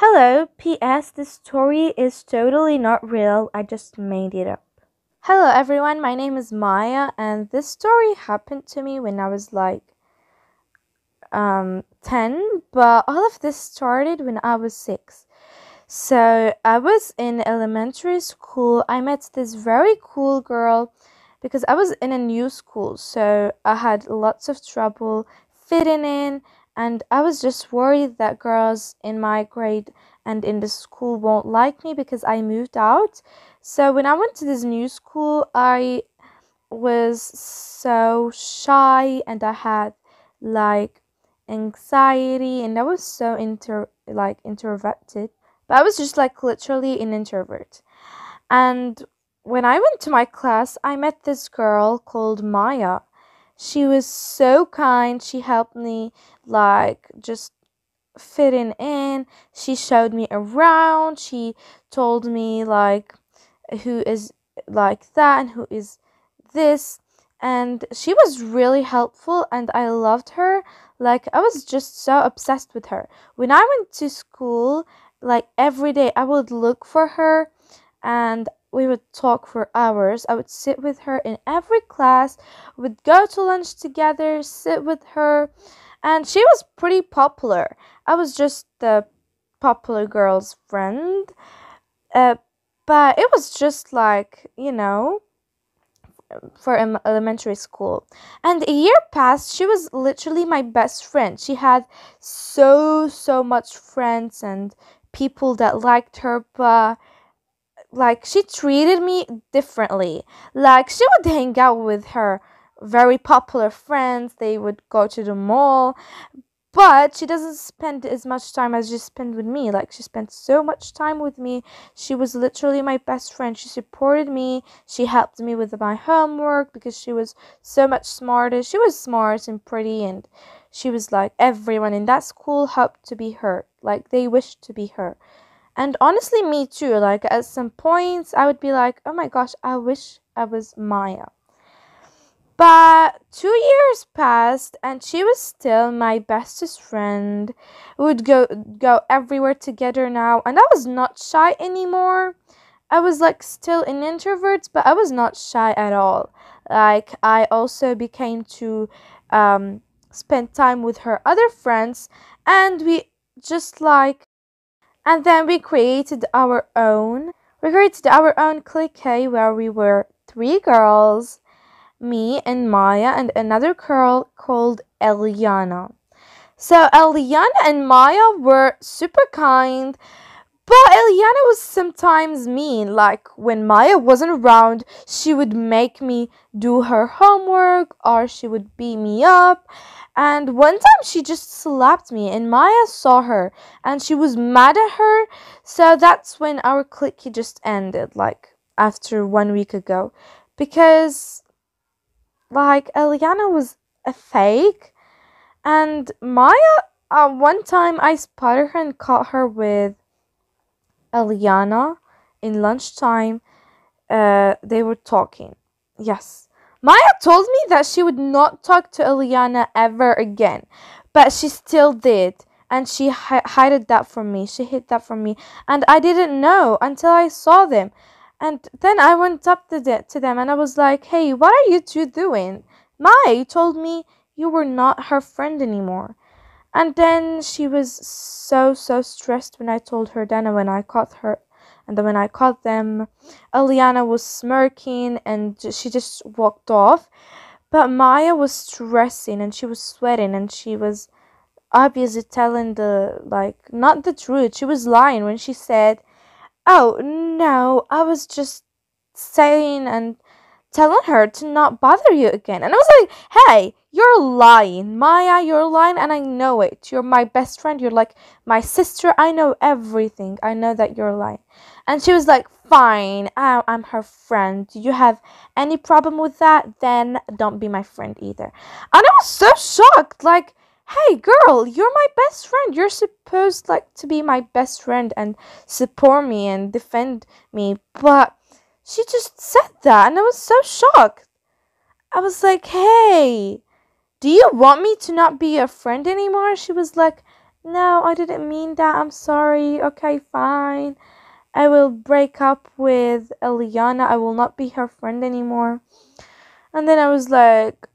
Hello, P.S. This story is totally not real. I just made it up. Hello, everyone. My name is Maya, and this story happened to me when I was like 10, but all of this started when I was 6. So I was in elementary school. I met this very cool girl because I was in a new school, so I had lots of trouble fitting in, and I was just worried that girls in my grade and in the school won't like me because I moved out. So when I went to this new school, I was so shy and I had like anxiety and I was so introverted. But I was just like literally an introvert. And when I went to my class, I met this girl called Maya. She was so kind. She helped me just fitting in. She showed me around. She told me who is like that and who is this. And she was really helpful and I loved her. Like I was just so obsessed with her. When I went to school, like every day I would look for her and we would talk for hours. I would sit with her in every class, would go to lunch together, sit with her, and she was pretty popular. I was just the popular girl's friend, uh, but it was just for elementary school. And a year passed. She was literally my best friend. She had so much friends and people that liked her, but she treated me differently. Like she would hang out with her very popular friends. They would go to the mall, but she doesn't spend as much time as she spent with me. Like she spent so much time with me. She was literally my best friend. She supported me. She helped me with my homework because she was so much smarter. She was smart and pretty, and she was like everyone in that school hoped to be her. Like they wished to be her. And honestly, me too. Like at some points, I would be like, oh my gosh, I wish I was Maya. But 2 years passed, and she was still my bestest friend. We would go everywhere together now, and I was not shy anymore. I was like still an introvert, but I was not shy at all. Like I also became to spend time with her other friends, and we just like and then we created our own. We created our own clique where we were three girls, me and Maya and another girl called Eliana. So Eliana and Maya were super kind, but Eliana was sometimes mean. Like when Maya wasn't around, she would make me do her homework or she would beat me up. And one time she just slapped me and Maya saw her and she was mad at her. So that's when our clique just ended, like after 1 week ago. Because Eliana was a fake and Maya, one time I spotted her and caught her with Eliana in lunchtime. They were talking. Yes. Maya told me that she would not talk to Eliana ever again, but she still did. And she hid that from me. She hid that from me. And I didn't know until I saw them. And then I went up to them and I was like, hey, what are you two doing? Maya told me you were not her friend anymore. And then she was so stressed when I told her then, and when I caught her and then when I caught them, Eliana was smirking and she just walked off. But Maya was stressing and she was sweating and she was obviously telling not the truth. She was lying when she said, oh no, I was just saying and telling her to not bother you again. And I was like, hey, you're lying. Maya, you're lying and I know it. You're my best friend. You're like my sister. I know everything. I know that you're lying. And she was like, fine, I'm her friend. Do you have any problem with that? Then don't be my friend either. And I was so shocked. Like, hey girl, you're my best friend. You're supposed to be my best friend and support me and defend me. But she just said that and I was so shocked. I was like, hey, do you want me to not be your friend anymore? She was like, No, I didn't mean that. I'm sorry. Okay, fine. I will break up with Eliana. I will not be her friend anymore. And then I was like,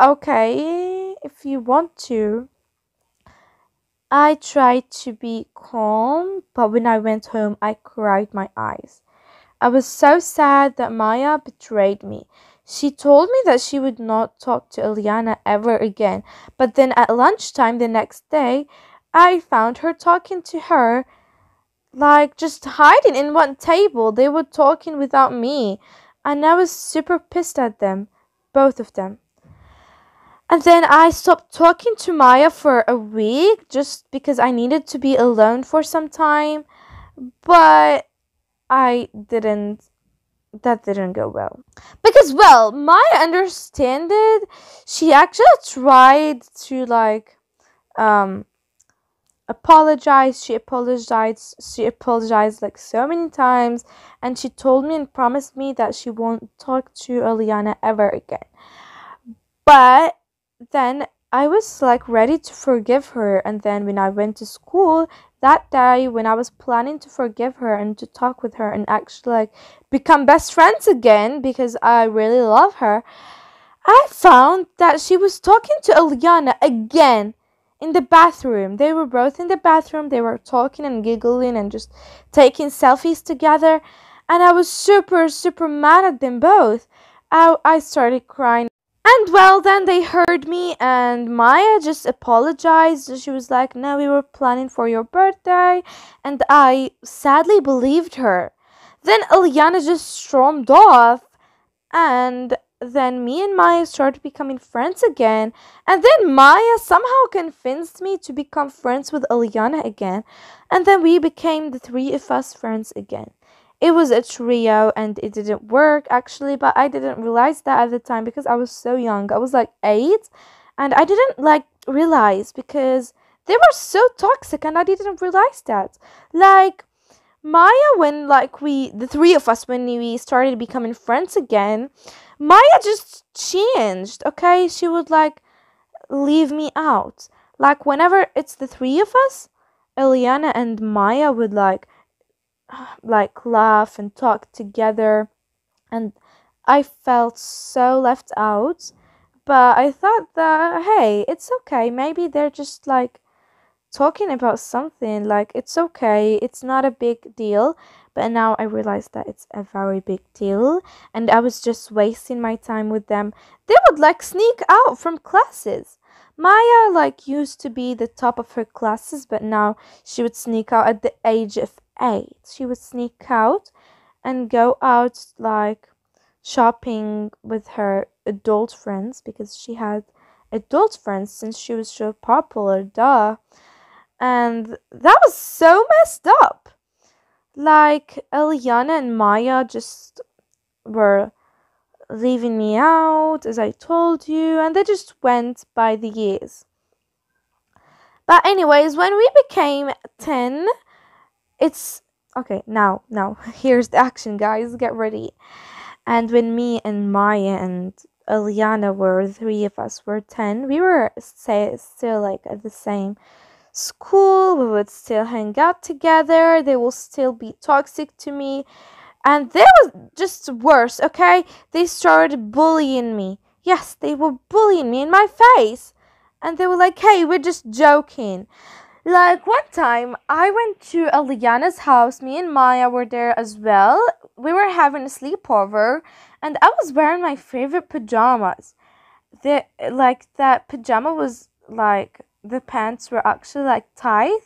okay, if you want to. I tried to be calm, but when I went home, I cried my eyes. I was so sad that Maya betrayed me. She told me that she would not talk to Eliana ever again, but then at lunchtime the next day, I found her talking to her, like just hiding in one table. They were talking without me, and I was super pissed at them, both of them. And then I stopped talking to Maya for a week just because I needed to be alone for some time, but I didn't that didn't go well. Because well, Maya understand it. She actually tried to like um apologize. She apologized like so many times, and she told me and promised me that she won't talk to Eliana ever again. But then I was like ready to forgive her, and then when I went to school that day, when I was planning to forgive her and to talk with her and actually like become best friends again because I really love her, I found that she was talking to Eliana again in the bathroom. They were both in the bathroom. They were talking and giggling and just taking selfies together. And I was super, super mad at them both. I started crying. And well, then they heard me, and Maya just apologized. She was like, no, we were planning for your birthday. And I sadly believed her. Then Eliana just stormed off, and then me and Maya started becoming friends again. And then Maya somehow convinced me to become friends with Eliana again. And then we became the three of us friends again. It was a trio and it didn't work actually, but I didn't realize that at the time because I was so young. I was like 8 and I didn't like realize because they were so toxic and I didn't realize that. Like Maya, when like the three of us, when we started becoming friends again, Maya just changed. Okay, she would like leave me out. Like whenever it's the three of us, Eliana and Maya would like laugh and talk together, and I felt so left out. But I thought that hey, it's okay. Maybe they're just like talking about something, like it's okay, it's not a big deal. But now I realize that it's a very big deal, and I was just wasting my time with them. They would like sneak out from classes. Maya like used to be the top of her classes, but now she would sneak out at the age of 8. She would sneak out and go out like shopping with her adult friends because she had adult friends since she was so popular, duh. And that was so messed up. Like Eliana and Maya just were leaving me out, as I told you, and they just went by the years. But anyways, when we became 10, it's okay. Now here's the action, guys. Get ready. And when me and Maya and Eliana were, the three of us were 10, we were still like at the same school. We would still hang out together. They will still be toxic to me, and they was just worse. Okay, they started bullying me. Yes, they were bullying me in my face, and they were like, hey, we're just joking. Like one time I went to Eliana's house. Me and Maya were there as well. We were having a sleepover, and I was wearing my favorite pajamas. The like that pajama was like, the pants were actually like tight,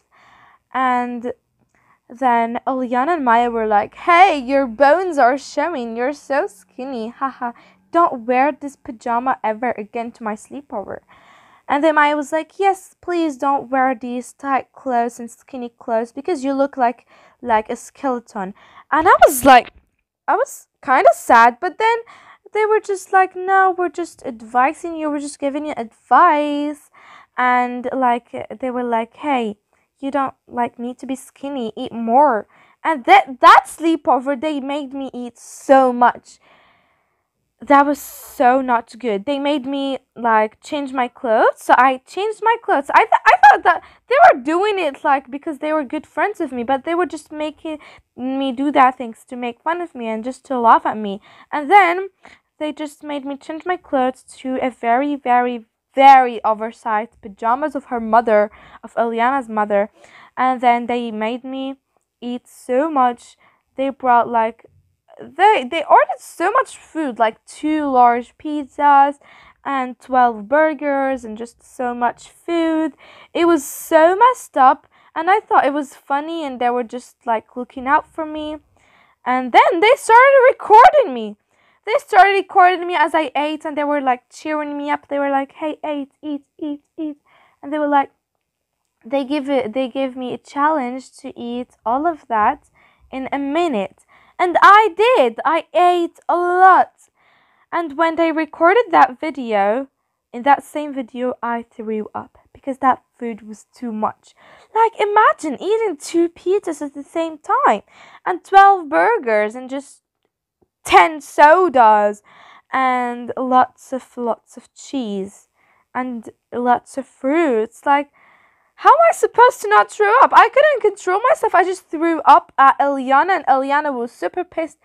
and then Eliana and Maya were like, hey, your bones are showing, you're so skinny, haha, don't wear this pajama ever again to my sleepover. And then Maya was like, yes, please don't wear these tight clothes and skinny clothes because you look like a skeleton. And I was kind of sad, but then they were just like, no, we're just advising you, we're just giving you advice. And like they were like, hey, you don't like need to be skinny, eat more. And that sleepover, they made me eat so much. that was so not good. They made me like change my clothes, so I changed my clothes. I thought that they were doing it like because they were good friends with me, but they were just making me do that things to make fun of me and just to laugh at me. And then they just made me change my clothes to a very, very, very oversized pajamas of her mother, of Eliana's mother. And then they made me eat so much. They brought like they ordered so much food, like two large pizzas and 12 burgers and just so much food. It was so messed up, and I thought it was funny, and they were just like looking out for me. And then they started recording me. They started recording me as I ate, and they were like cheering me up. They were like, "Hey, eat," and they were like, they gave me a challenge to eat all of that in a minute. And I did. I ate a lot. And when they recorded that video, in that same video, I threw up because that food was too much. Like, imagine eating two pizzas at the same time and 12 burgers and just 10 sodas and lots of cheese and lots of fruits. Like, how am I supposed to not throw up? I couldn't control myself. I just threw up at Eliana, and Eliana was super pissed.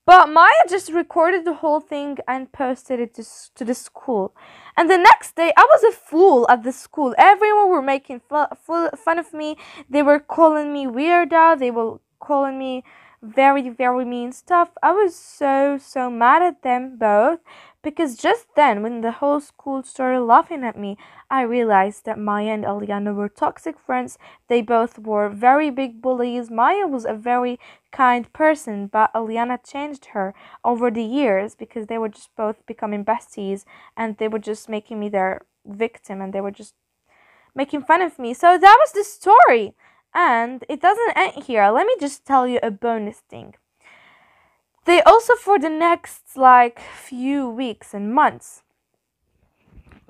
But Maya just recorded the whole thing and posted it to the school. And the next day, I was a fool at the school. Everyone were making fun of me. They were calling me weirdo. They were calling me very, very mean stuff. I was so mad at them both, because just then, when the whole school started laughing at me, I realized that Maya and Eliana were toxic friends. They both were very big bullies. Maya was a very kind person, but Eliana changed her over the years because they were just both becoming besties, and they were just making me their victim, and they were just making fun of me. So that was the story. And it doesn't end here. Let me just tell you a bonus thing. They also, for the next like few weeks and months,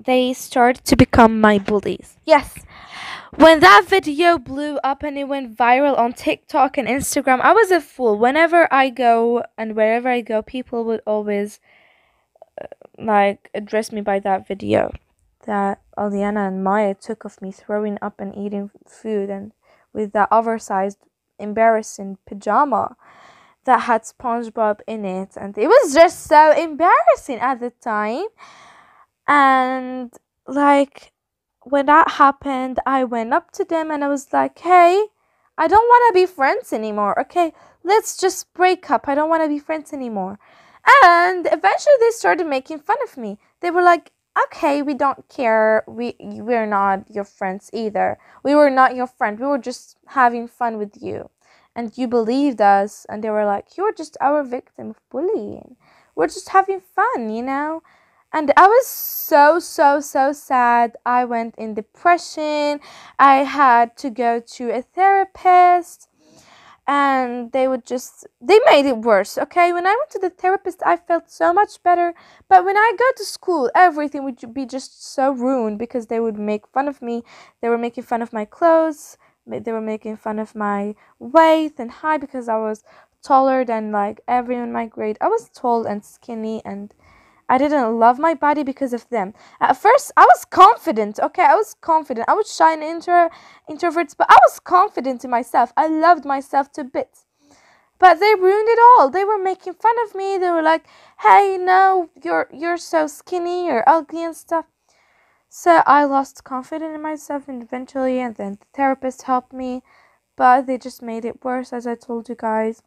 they started to become my bullies. Yes, when that video blew up and it went viral on TikTok and Instagram, I was a fool. Whenever I go and wherever I go, people would always like address me by that video that Aliana and Maya took of me throwing up and eating food, and with that oversized, embarrassing pajama that had SpongeBob in it, and it was just so embarrassing at the time. And like, when that happened, I went up to them and I was like, "Hey, I don't want to be friends anymore. Okay, let's just break up. I don't want to be friends anymore." And eventually they started making fun of me. They were like, "Okay, we don't care. We're not your friends either. We were not your friend. We were just having fun with you. And you believed us." And they were like, "You're just our victim of bullying. We're just having fun, you know?" And I was so sad. I went in depression. I had to go to a therapist, and they made it worse. Okay, when I went to the therapist, I felt so much better, but when I go to school, everything would be just so ruined because they would make fun of me. They were making fun of my clothes. They were making fun of my weight and height because I was taller than like everyone in my grade. I was tall and skinny, and I didn't love my body because of them. At first, I was confident. Okay, I was confident. I was shy and introverts, but I was confident in myself. I loved myself to bits. But they ruined it all. They were making fun of me. They were like, "Hey, no, you're so skinny, you're ugly and stuff." So I lost confidence in myself, and eventually, and then the therapist helped me, but they just made it worse, as I told you guys.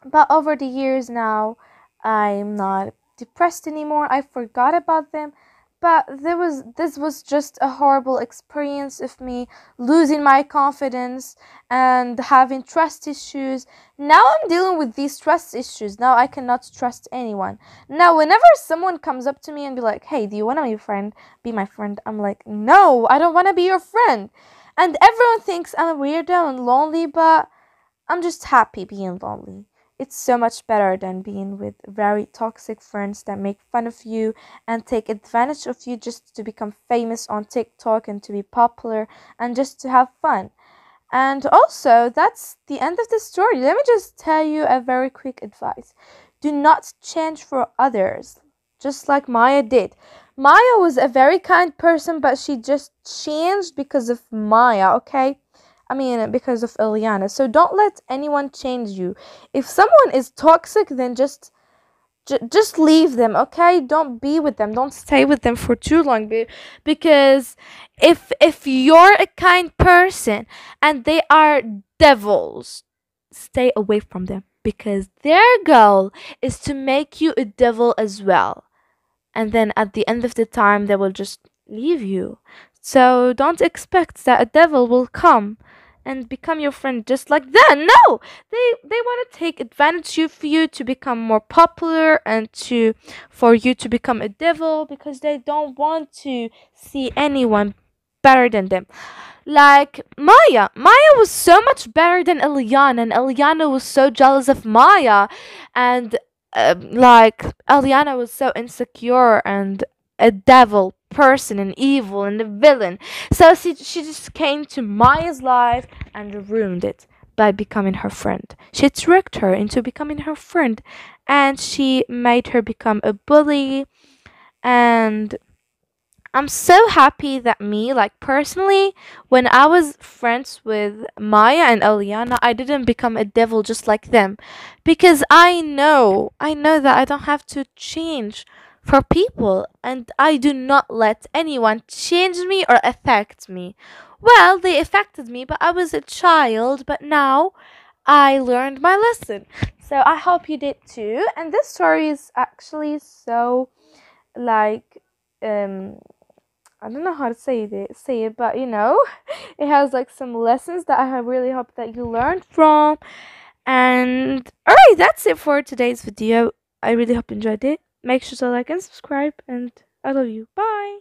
But over the years now, I'm not depressed anymore. I forgot about them. But this was just a horrible experience of me losing my confidence and having trust issues. Now I'm dealing with these trust issues. Now I cannot trust anyone. Now whenever someone comes up to me and be like, "Hey, do you want to be my friend?" I'm like, "No, I don't want to be your friend." And everyone thinks I'm a weirdo and lonely, but I'm just happy being lonely. It's so much better than being with very toxic friends that make fun of you and take advantage of you just to become famous on TikTok and to be popular and just to have fun. And also, that's the end of the story. Let me just tell you a very quick advice. do not change for others, just like Maya did. Maya was a very kind person, but she just changed because of Maya, okay? I mean, because of Eliana. So don't let anyone change you. If someone is toxic, then just leave them, okay? Don't be with them, don't stay with them for too long, because if you're a kind person and they are devils, stay away from them, because their goal is to make you a devil as well, and then at the end of the time they will just leave you. So don't expect that a devil will come and become your friend just like that. No, they want to take advantage of you to become more popular and to for you to become a devil, because they don't want to see anyone better than them. Like Maya was so much better than Eliana, and Eliana was so jealous of Maya, and like Eliana was so insecure and a devil person and evil and a villain. So she just came to Maya's life and ruined it by becoming her friend. She tricked her into becoming her friend, and she made her become a bully. And I'm so happy that me, like personally, when I was friends with Maya and Eliana, I didn't become a devil just like them. Because I know that I don't have to change for people, and I do not let anyone change me or affect me. Well, they affected me, but I was a child, but now I learned my lesson. So I hope you did too. And this story is actually so like um I don't know how to say it, but it has like some lessons that I really hope that you learned from. And alright, that's it for today's video. I really hope you enjoyed it. Make sure to like and subscribe, and I love you. Bye.